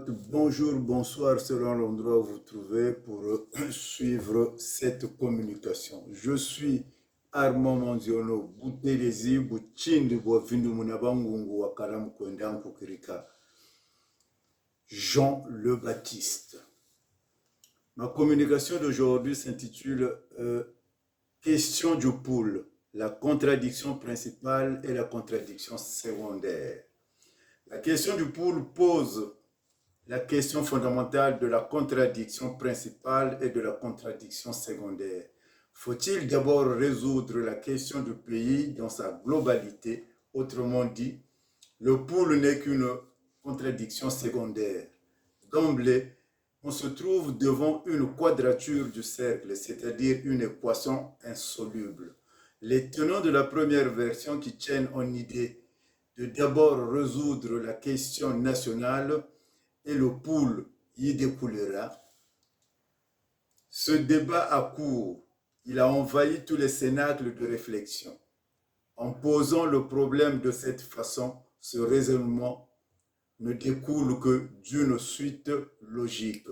Bonjour, bonsoir selon l'endroit où vous vous trouvez pour suivre cette communication. Je suis Armand Manziono, Boutelezi, Bouchindi, Boavindu Munabangungu, Wakalam Kwendam Kukirika, Jean le Baptiste. Ma communication d'aujourd'hui s'intitule Question du poule, la contradiction principale et la contradiction secondaire. La question du poule pose la question fondamentale de la contradiction principale et de la contradiction secondaire. Faut-il d'abord résoudre la question du pays dans sa globalité? Autrement dit, le poule n'est qu'une contradiction secondaire. D'emblée, on se trouve devant une quadrature du cercle, c'est-à-dire une équation insoluble. Les tenants de la première version qui tiennent en idée de d'abord résoudre la question nationale et le poule y découlera. Ce débat a cours. Il a envahi tous les cénacles de réflexion. En posant le problème de cette façon, ce raisonnement ne découle que d'une suite logique.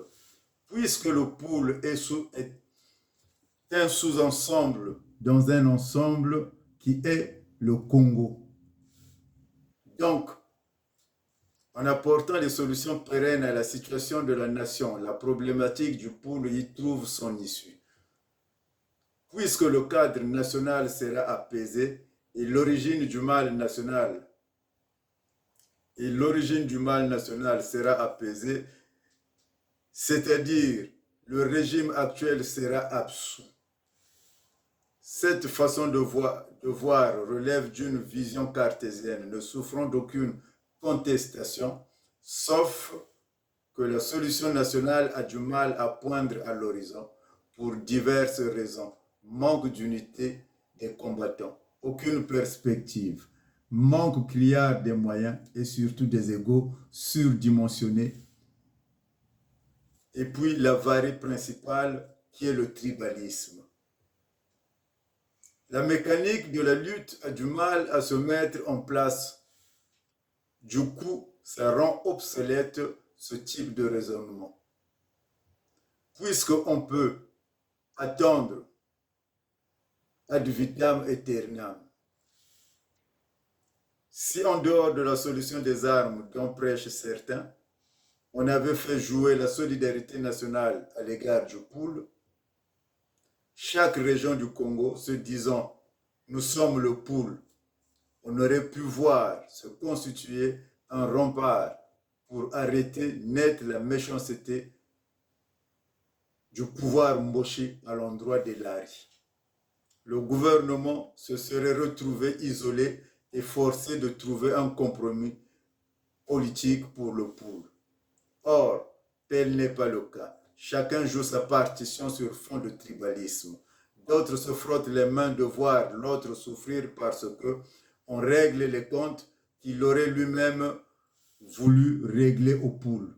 Puisque le poule est un sous-ensemble dans un ensemble qui est le Congo. Donc, en apportant des solutions pérennes à la situation de la nation, la problématique du poule y trouve son issue. Puisque le cadre national sera apaisé et l'origine du mal national sera apaisée, c'est-à-dire le régime actuel sera absous. Cette façon de voir relève d'une vision cartésienne, ne souffrant d'aucune contestation, sauf que la solution nationale a du mal à poindre à l'horizon pour diverses raisons. Manque d'unité des combattants, aucune perspective, manque criard des moyens et surtout des égos surdimensionnés. Et puis la varie principale qui est le tribalisme. La mécanique de la lutte a du mal à se mettre en place. Du coup, ça rend obsolète ce type de raisonnement. Puisqu'on peut attendre ad vitam aeternam. Si en dehors de la solution des armes dont prêchent certains, on avait fait jouer la solidarité nationale à l'égard du poule, chaque région du Congo se disant « nous sommes le poule », on aurait pu voir se constituer un rempart pour arrêter net la méchanceté du pouvoir Mboshi à l'endroit des Lari. Le gouvernement se serait retrouvé isolé et forcé de trouver un compromis politique pour le poule. Or, tel n'est pas le cas. Chacun joue sa partition sur fond de tribalisme. D'autres se frottent les mains de voir l'autre souffrir parce que on règle les comptes qu'il aurait lui-même voulu régler au poule.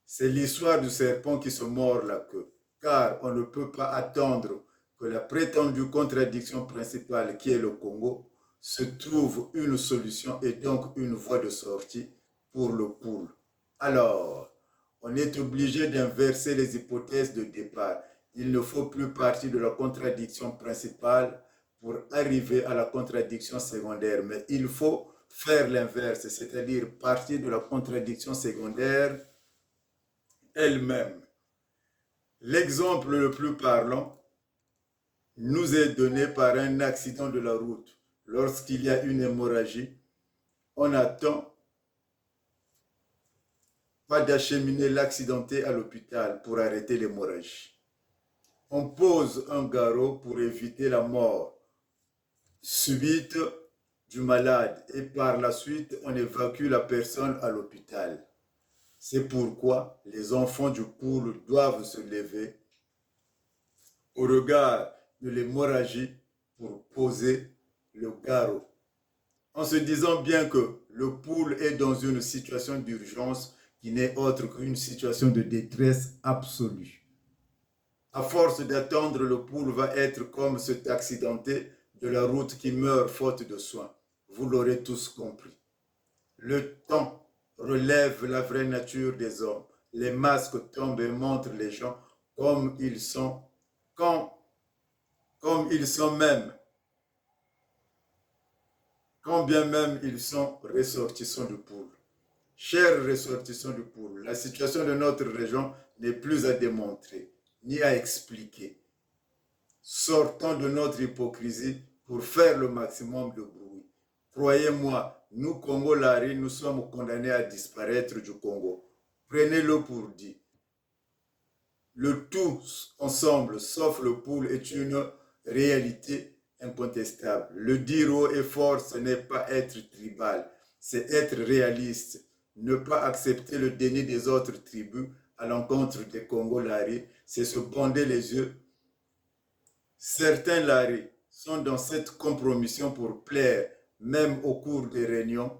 C'est l'histoire du serpent qui se mord la queue, car on ne peut pas attendre que la prétendue contradiction principale qui est le Congo se trouve une solution et donc une voie de sortie pour le poule. Alors, on est obligé d'inverser les hypothèses de départ. Il ne faut plus partir de la contradiction principale pour arriver à la contradiction secondaire, mais il faut faire l'inverse, c'est-à-dire partir de la contradiction secondaire elle-même. L'exemple le plus parlant nous est donné par un accident de la route. Lorsqu'il y a une hémorragie, on attend pas d'acheminer l'accidenté à l'hôpital pour arrêter l'hémorragie. On pose un garrot pour éviter la mort subite du malade et par la suite on évacue la personne à l'hôpital. C'est pourquoi les enfants du poule doivent se lever au regard de l'hémorragie pour poser le garrot. En se disant bien que le poule est dans une situation d'urgence qui n'est autre qu'une situation de détresse absolue. À force d'attendre, le poule va être comme cet accidenté de la route qui meurt faute de soins. Vous l'aurez tous compris. Le temps relève la vraie nature des hommes. Les masques tombent et montrent les gens comme ils sont, comme, comme ils sont même, quand bien même ils sont ressortissants du pôle. Chers ressortissants du pôle, la situation de notre région n'est plus à démontrer, ni à expliquer. Sortons de notre hypocrisie pour faire le maximum de bruit. Croyez-moi, nous, Congolais, nous sommes condamnés à disparaître du Congo. Prenez-le pour dit. Le tout ensemble, sauf le pôle, est une réalité incontestable. Le dire haut et fort, ce n'est pas être tribal, c'est être réaliste. Ne pas accepter le déni des autres tribus à l'encontre des Congolais, c'est se bonder les yeux. Certains Lari sont dans cette compromission pour plaire, même au cours des réunions.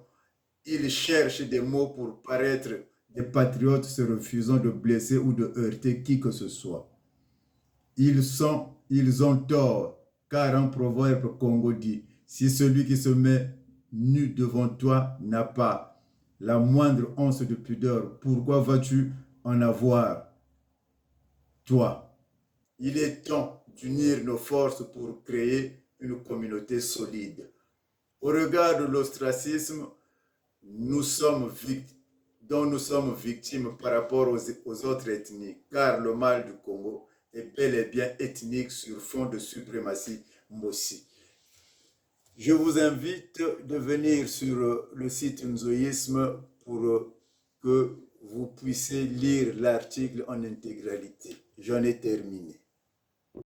Ils cherchent des mots pour paraître des patriotes se refusant de blesser ou de heurter qui que ce soit. Ils ont tort, car un proverbe Congo dit, si celui qui se met nu devant toi n'a pas la moindre once de pudeur, pourquoi vas-tu en avoir, toi? Il est temps d'unir nos forces pour créer une communauté solide. Au regard de l'ostracisme dont nous sommes victimes par rapport aux autres ethnies, car le mal du Congo est bel et bien ethnique sur fond de suprématie Mossi. Je vous invite de venir sur le site Nzoïsme pour que vous puissiez lire l'article en intégralité. J'en ai terminé.